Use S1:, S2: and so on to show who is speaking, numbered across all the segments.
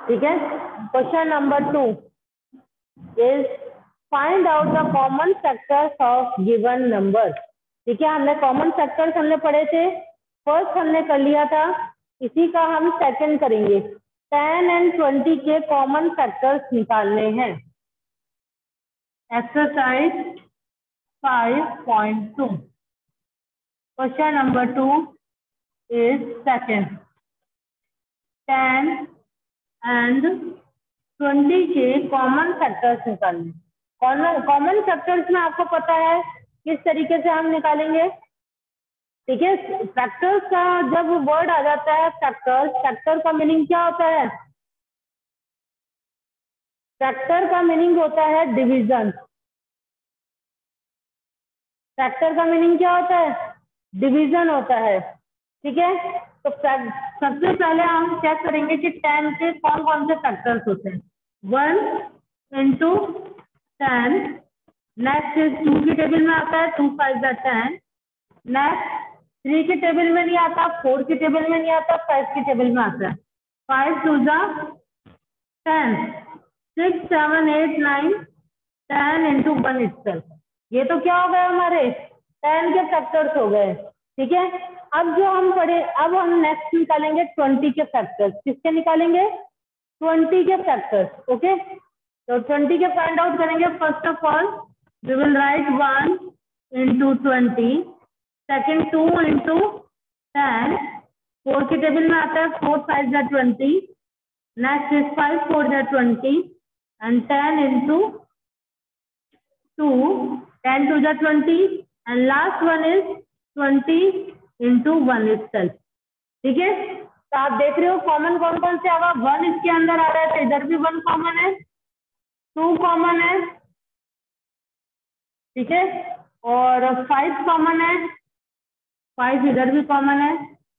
S1: ठीक है। Question number 2 is find out the common factors of given number. ठीक है, हमने कॉमन फैक्टर्स हमने पढ़े थे, फर्स्ट हमने कर लिया था, इसी का हम सेकंड करेंगे। 10 and 20 के कॉमन फैक्टर्स निकालने हैं। Exercise 5.2 question number 2 is second. 10 and 20 के कॉमन फैक्टर्स निकालने। कॉमन फैक्टर्स में आपको पता है किस तरीके से हम निकालेंगे। ठीक है, फैक्टर्स का जब वर्ड आ जाता है फैक्टर्स, फैक्टर का मीनिंग क्या होता है? फैक्टर का मीनिंग होता है डिवीजन। फैक्टर का मीनिंग क्या होता है? डिवीजन होता है। ठीक है, तो सबसे पहले हम चेक करेंगे कि 10 के कौन कौन से फैक्टर्स होते हैं। 1 into 10, नेक्स्ट 2 की टेबल में आता है 2 5 10, नेक्स्ट 3 की टेबल में नहीं आता, 4 की टेबल में नहीं आता, 5 की टेबल में आता है। 5 2 10, 6 7 8 9 10 into 1 itself। ये तो क्या हो गए हमारे 10 के फैक्टर्स हो गए। ठीक है, अब जो हम पढ़े, अब हम नेक्स्ट निकालेंगे 20 के फैक्टर्स। किसके निकालेंगे? 20 के फैक्टर्स। ओके, तो 20 के फाइंड आउट करेंगे। First of all we will write 1 into 20, second 2 into 10, 4 की टेबल में आता है 4 5 20, next is 5 4 20 and 10 into 2, 10 2 20 and last one is 20 into 1 itself। ठीक है, तो आप देख रहे हो कॉमन कौन कौन से आगा। 1 इसके अंदर आ रहा है तो इधर भी 1 कॉमन है, 2 कॉमन है, ठीक है, और 5 कॉमन है, 5 इधर भी कॉमन है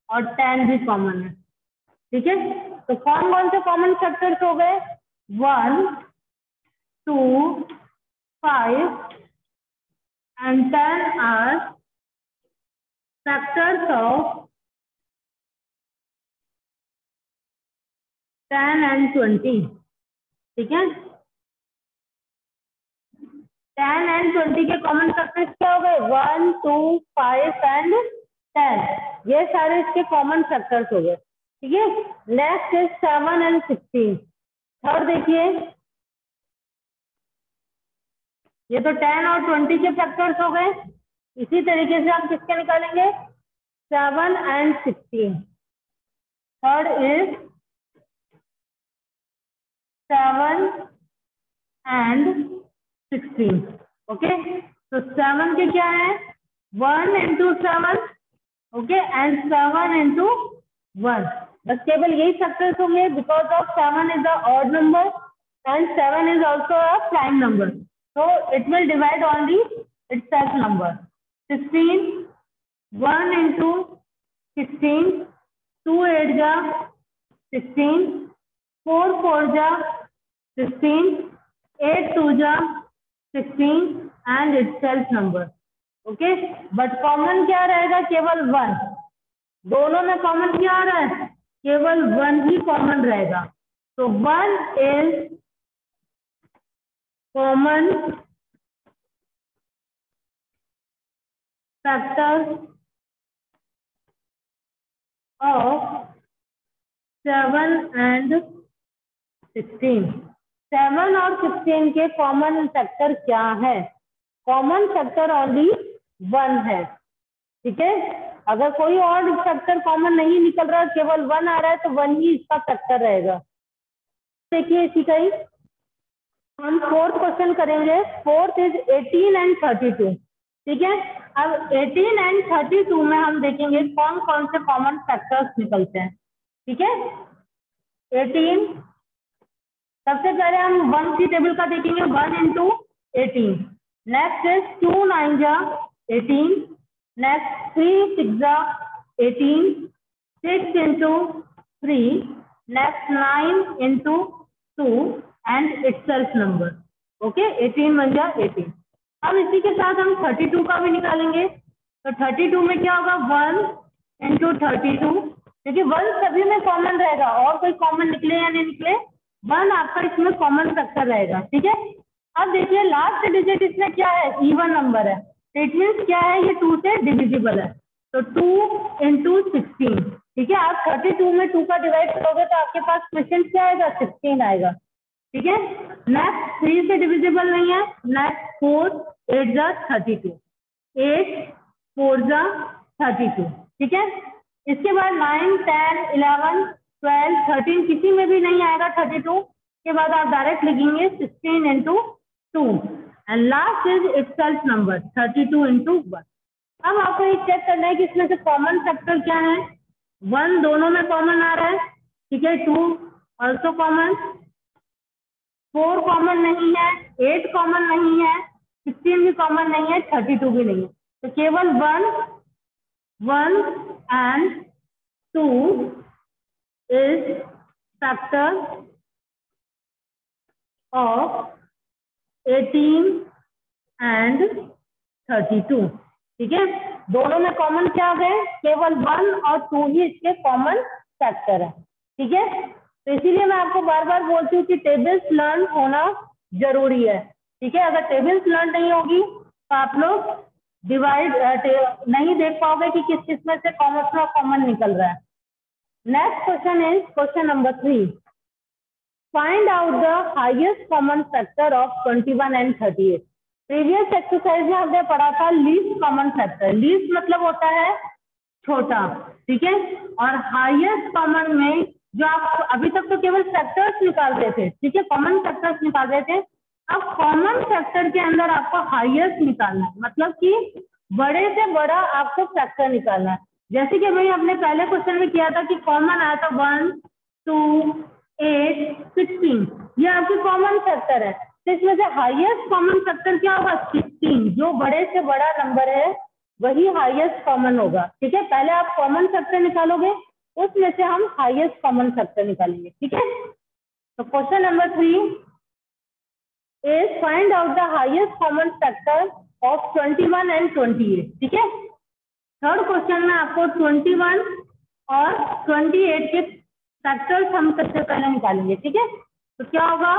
S1: और 10 भी कॉमन है। ठीक है, तो कौन कौन से कॉमन फैक्टर्स हो गए? 1 2 5 and 10 are factors of 10 and 20। ठीक है, 10 and 20 के कॉमन फैक्टर्स क्या हो गए? 1 2 5 and 10, ये सारे इसके कॉमन फैक्टर्स हो गए। ठीक है, नेक्स्ट इज 7 and 16। थर्ड देखिए, ये तो 10 और 20 के फैक्टर्स हो गए। इसी तरीके से हम किसके निकालेंगे? 7 and 16। Third is 7 and 16। Okay, तो 7 के क्या है? 1 into 7, ओके, एंड 7 into 1। बस केवल यही फैक्टर्स होंगे because of 7 is a odd number and 7 is also a prime number, so it will divide on the itself number। 16, 1 into 16, 2 8 जा 16, 4 4 जा 16, 8 2 जा 16 and itself number। Okay, but common क्या रहेगा? केवल 1। दोनों में कॉमन क्या आ रहा है? केवल 1 ही कॉमन रहेगा। तो 1 is common factors of 7 and 16। 7 और 16 के कॉमन फैक्टर क्या है? कॉमन फैक्टर ओनली 1 है। ठीक है, अगर कोई और फैक्टर कॉमन नहीं निकल रहा, केवल 1 आ रहा है, तो 1 ही इसका फैक्टर रहेगा। देखिए इसी का ही हम फोर्थ क्वेश्चन करेंगे। Fourth is 18 and 32। ठीक है, अब 18 and 32 में हम देखेंगे कौन कौन से कॉमन फैक्टर्स निकलते हैं। ठीक है, 18 सबसे पहले हम 1 की टेबल का देखेंगे, 1 into 18, नेक्स्ट इज 2 9 जा 18, नेक्स्ट 3 6 जा 18, 6 into 3, next 9 into 2 and itself number। Okay, 18 बन जा 18। अब इसी के साथ हम 32 का भी निकालेंगे। तो 32 में क्या होगा? 1 into 32, क्योंकि 1 सभी में कॉमन रहेगा, और कोई कॉमन निकले या नहीं निकले 1 आपका इसमें कॉमन फैक्टर रहेगा, ठीक है। अब देखिए लास्ट डिजिट इसमें क्या है, इवन नंबर है, तो इट मीन्स क्या है, ये 2 से डिविजिबल है, तो 2 into 16, ठीक है। आप 32 में 2 का डिवाइड करोगे तो आपके पास क्वेश्चन क्या आएगा, 16 आएगा, ठीक है। नेक्स्ट 3 से डिविजिबल नहीं है, नेक्स्ट 4 8 जा 32, 8 4 जा 32, ठीक है। इसके बाद 9 10 11 12 13 किसी में भी नहीं आएगा 32 के बाद आप डायरेक्ट लिखेंगे 16 into 2 and last is itself number 32 into 1। अब आपको ये चेक करना है कि इसमें से कॉमन फैक्टर क्या है। 1 दोनों में कॉमन आ रहा है, ठीक है। 2 ऑल्सो कॉमन, 4 कॉमन नहीं है, 8 कॉमन नहीं है, 16 भी कॉमन नहीं है, 32 भी नहीं है, तो केवल 1 and 2 is factor of 18 and 32, ठीक है। दोनों में कॉमन क्या आ गए, केवल 1 और 2 ही इसके कॉमन फैक्टर है, ठीक है। तो इसीलिए मैं आपको बार बार बोलती हूँ कि टेबल्स लर्न होना जरूरी है, ठीक है। अगर टेबल्स लर्न नहीं होगी तो आप लोग डिवाइड नहीं देख पाओगे कि किस किस में से कॉमन निकल रहा है। Next question is question number 3, find out the highest common factor of 21 and 38। Previous exercise में हमने पढ़ा था लीस्ट कॉमन फैक्टर, लीस्ट मतलब होता है छोटा, ठीक है, और हाईएस्ट कॉमन में जो आप अभी तक तो केवल फैक्टर्स निकाल रहे थे, ठीक है, कॉमन फैक्टर्स निकाल रहे थे, अब कॉमन फैक्टर के अंदर आपको हाईएस्ट निकालना है, मतलब कि बड़े से बड़ा आपको फैक्टर निकालना है। जैसे कि भाई हमने पहले क्वेश्चन में किया था कि कॉमन आया था 1 2 8 16, ये आपकी कॉमन फैक्टर है, तो इसमें से हाईएस्ट कॉमन फैक्टर क्या होगा, 16, जो बड़े से बड़ा नंबर है वही हाईएस्ट कॉमन होगा, ठीक है। पहले आप कॉमन फैक्टर निकालोगे, उसमें से हम हाईएस्ट कॉमन फैक्टर निकालेंगे, ठीक है। तो question number 3 is find out the highest common factor of 21 and 28, ठीक है। थर्ड क्वेश्चन में आपको 21 और 28 के फैक्टर्स हम सबसे पहले निकालेंगे, ठीक है। तो क्या होगा,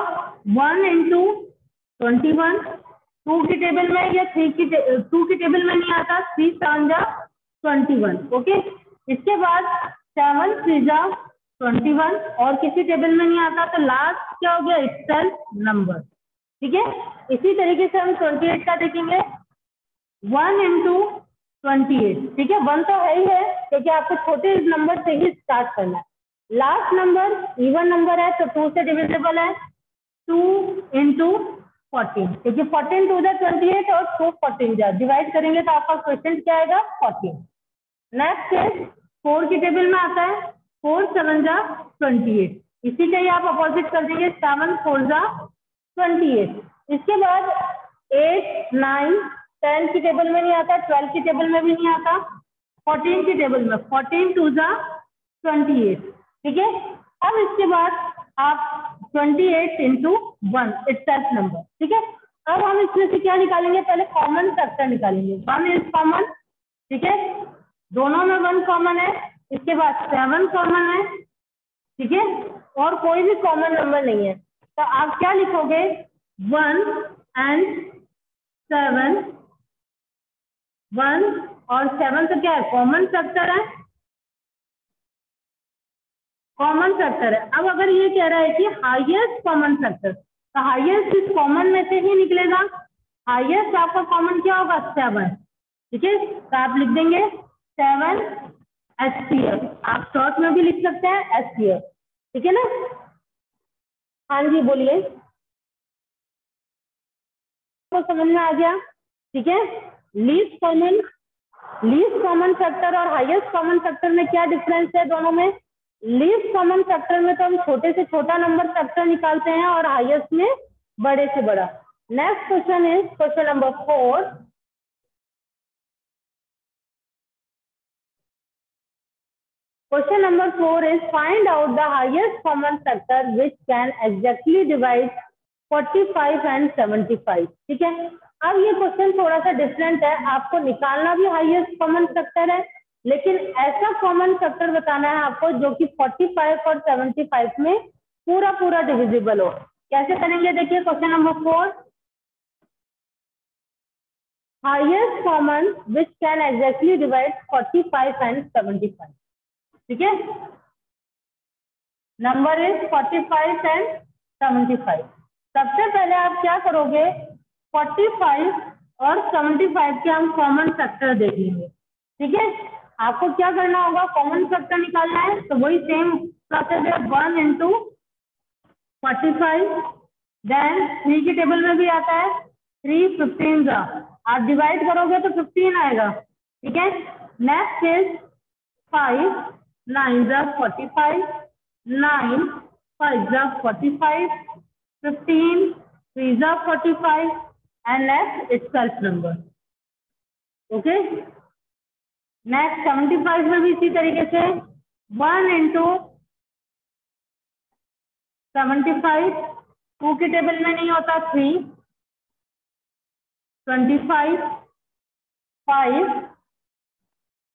S1: 1 into 21, 2 की टेबल में या 2 की टेबल में नहीं आता, 3 7 जा 21, ओके। इसके बाद 7 3 जा 21 और किसी टेबल में नहीं आता, तो लास्ट क्या हो गया, इटसेल्फ नंबर, ठीक है। इसी तरीके से हम 28 का देखेंगे, 1 into 28, ठीक है। 1 तो है ही है क्योंकि आपको छोटे नंबर से ही स्टार्ट करना है। लास्ट नंबर इवन नंबर है तो 2 से डिविजिबल है, 2 into 14, क्योंकि 14 2 जा 28 और 2 14 जा डिवाइड करेंगे तो आपका क्वेश्चन क्या आएगा, 14। नेक्स्ट है 4 की टेबल में आता है, 4 7 जा 28, इसी का ही आप अपोजिट कर देंगे, 7 4 जा 28। इसके बाद 8 9 10 की टेबल में नहीं आता, 12 की टेबल में भी नहीं आता, 14 की टेबल में 14 2 जा 28, ठीक है। अब इसके बाद आप 28 into 1 इटसेल्फ नंबर, ठीक है। अब हम इसमें से क्या निकालेंगे, पहले कॉमन फैक्टर निकालेंगे, 1 इज कॉमन, ठीक है, दोनों में 1 कॉमन है, इसके बाद 7 कॉमन है, ठीक है, और कोई भी कॉमन नंबर नहीं है, तो आप क्या लिखोगे, 1 and 7, 1 और 7 तो क्या है, कॉमन फैक्टर है, कॉमन फैक्टर है। अब अगर ये कह रहा है कि हाईएस्ट कॉमन फैक्टर, तो हाईएस्ट इस कॉमन में से ही निकलेगा, हाईएस्ट आपका कॉमन क्या होगा, 7, ठीक है, तो आप लिख देंगे 7 HCF, आप शॉर्ट में भी लिख सकते हैं HCF, ठीक है ना। हाँ जी बोलिए, तो समझ में आ गया, ठीक है। लीस्ट कॉमन फैक्टर और हाईएस्ट कॉमन फैक्टर में क्या डिफरेंस है दोनों में। लीस्ट कॉमन फैक्टर में तो हम छोटे से छोटा नंबर फैक्टर निकालते हैं और हाईएस्ट में बड़े से बड़ा। Next question is question number 4। Question number 4 is find out the highest common factor which can exactly divide 45 and 75, ठीक है। अब ये क्वेश्चन थोड़ा सा डिफरेंट है, आपको निकालना भी हाईएस्ट कॉमन फैक्टर है, लेकिन ऐसा कॉमन फैक्टर बताना है आपको जो कि 45 और 75 में पूरा पूरा डिविजिबल हो। कैसे करेंगे देखिए question number 4, highest common which can exactly divide 45 and 75। ठीक है, नंबर इज 45 एंड 75। सबसे पहले आप क्या करोगे, 45 और 75 के हम कॉमन फैक्टर देख लेंगे। ठीक है, आपको क्या करना होगा, कॉमन फैक्टर निकालना है, तो वही सेम प्रोसेस है, 1 इंटू 45, देन 3 की टेबल में भी आता है 3 15 का, आप डिवाइड करोगे तो 15 आएगा। ठीक है, next is 5 9 45, 9 5 45, 15 3 45, and next itself number। Okay, next 75 में भी इसी तरीके से 1 इंटू 75, 2 की टेबल में नहीं होता 3, 25 5,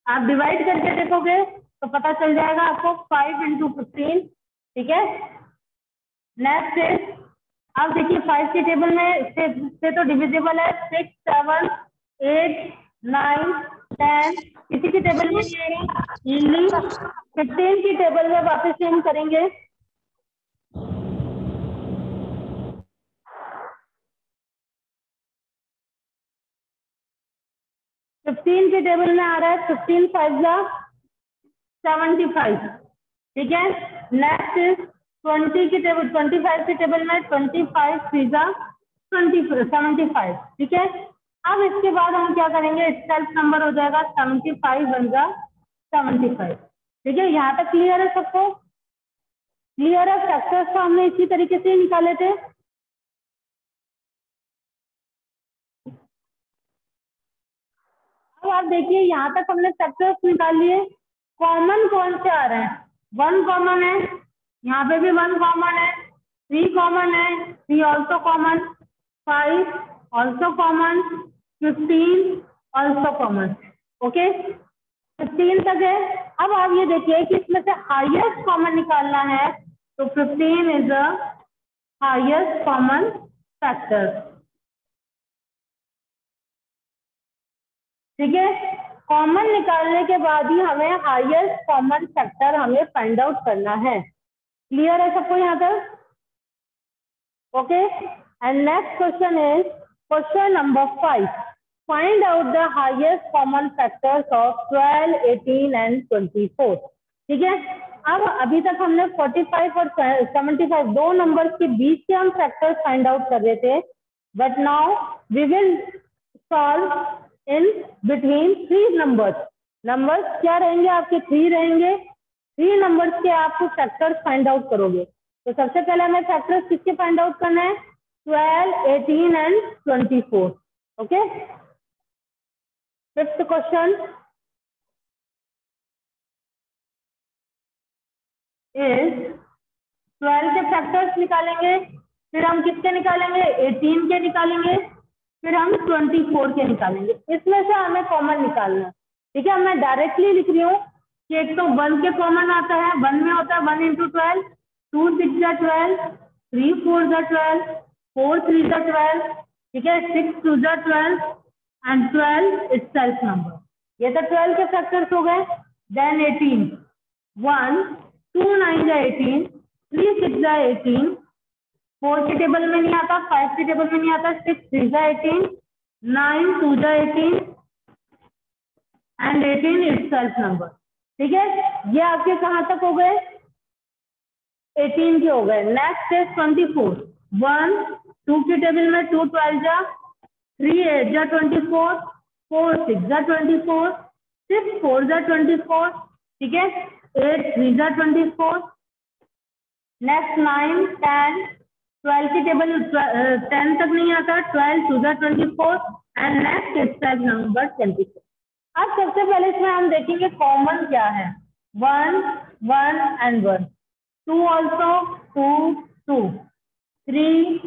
S1: आप डिवाइड करके देखोगे तो पता चल जाएगा आपको 5 इंटू 15। ठीक है, नेक्स्ट इज, आप देखिए 5 की टेबल में से तो डिविजिबल है 6 7 8 9 10, किसी की टेबल में नहीं आएगा, 15 की टेबल में वापस से हम करेंगे। फिफ्टीन की टेबल में आ रहा है 15 5 75। ठीक है, नेक्स्ट इज 20 की टेबल, 25 की टेबल में 25 3 75। ठीक है, अब इसके बाद हम क्या करेंगे, सेल्फ नंबर हो जाएगा 75 1 75। ठीक है, यहाँ तक क्लियर है सबको? क्लियर है, फैक्टर्स तो हमने इसी तरीके से ही निकाले थे। अब आप देखिए यहाँ तक हमने फैक्टर्स निकाल लिए, कॉमन कौन से आ रहे हैं, 1 कॉमन है, यहाँ पे भी 1 कॉमन है, 3 कॉमन है, 3 also common, 5 also common, 15 also common. Okay, 15 तक है। अब आप ये देखिए कि इसमें से हाईएस्ट कॉमन निकालना है, तो 15 is the highest common factor. ठीक है, कॉमन निकालने के बाद ही हमें हाईएस्ट कॉमन फैक्टर हमें फाइंड आउट करना है। क्लियर है सबको यहाँ तक? Okay, and next question is question number 5, find out the highest common factors of 12 18 and 24। ठीक है, अब अभी तक हमने 45 और 75 दो नंबर्स के बीच के हम फैक्टर्स फाइंड आउट कर रहे थे, but now we will solve in between 3 numbers. Numbers क्या रहेंगे आपके, 3 रहेंगे, 3 नंबर्स के आप फैक्टर्स फाइंड आउट करोगे। तो सबसे पहले हमें फैक्टर्स किसके फाइंड आउट करना है, 12 18 and 24। Okay, fifth question is 12 के फैक्टर्स निकालेंगे, फिर हम किसके निकालेंगे, 18 के निकालेंगे, फिर हम 24 के निकालेंगे। इसमें से हमें कॉमन निकालना है। ठीक है, मैं डायरेक्टली लिख रही हूँ कि एक तो 1 के कॉमन आता है, 1 में होता है 1 इंटू 12, 2 6 12, 3 4 12, 4 3 12। ठीक है, 6 2 12 एंड 12 इटसेल्फ नंबर। ये तो 12 के फैक्टर्स हो गए। देन 18, 1 2 9 18, 3 6 18, 4 की टेबल में नहीं आता, 5 की टेबल में नहीं आता, 6 3 18, 9 2 18 एंड 18 इटसेल्फ नंबर। ठीक है, ये आपके कहाँ तक हो गए, 18 के हो गए। नेक्स्ट इज 24, 1 2 की टेबल में 2 12 जा, 3 8 जा 24, 4 6 जा 24, 6 4 जा 24। ठीक है, 8 3 जा 24। नेक्स्ट 9 10, 12 की टेबल 10 तक नहीं आता, 12 2 जा 24 एंड नेक्स्ट इटसेल्फ नंबर 24। अब सबसे पहले इसमें हम देखेंगे कॉमन क्या है, 1 1 एंड 1, 2 ऑल्सो 2 2, 3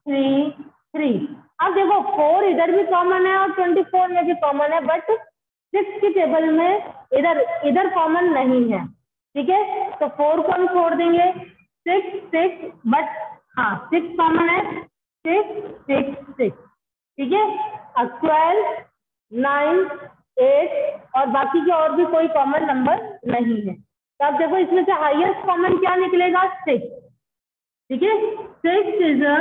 S1: 3 3। अब देखो 4 इधर भी कॉमन है और 24 में भी कॉमन है, बट 6 की टेबल में इधर कॉमन नहीं है। ठीक है, तो 4 को हम छोड़ देंगे, 6 6 बट हाँ 6 कॉमन है, 6 6 6 ठीक है। अब 12 9 8 और बाकी के और भी कोई कॉमन नंबर नहीं है। तो आप देखो इसमें से हाईएस्ट कॉमन क्या निकलेगा, 6, ठीक है। 6 is a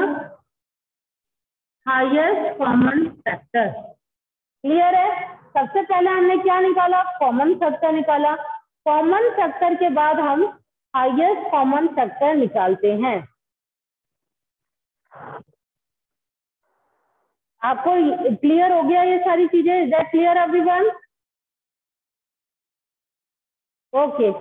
S1: highest common factor. Clear है। सबसे पहले हमने क्या निकाला, कॉमन फैक्टर निकाला। कॉमन फैक्टर के बाद हम हाईएस्ट कॉमन फैक्टर निकालते हैं। आपको क्लियर हो गया ये सारी चीजें? Is that clear everyone? Okay.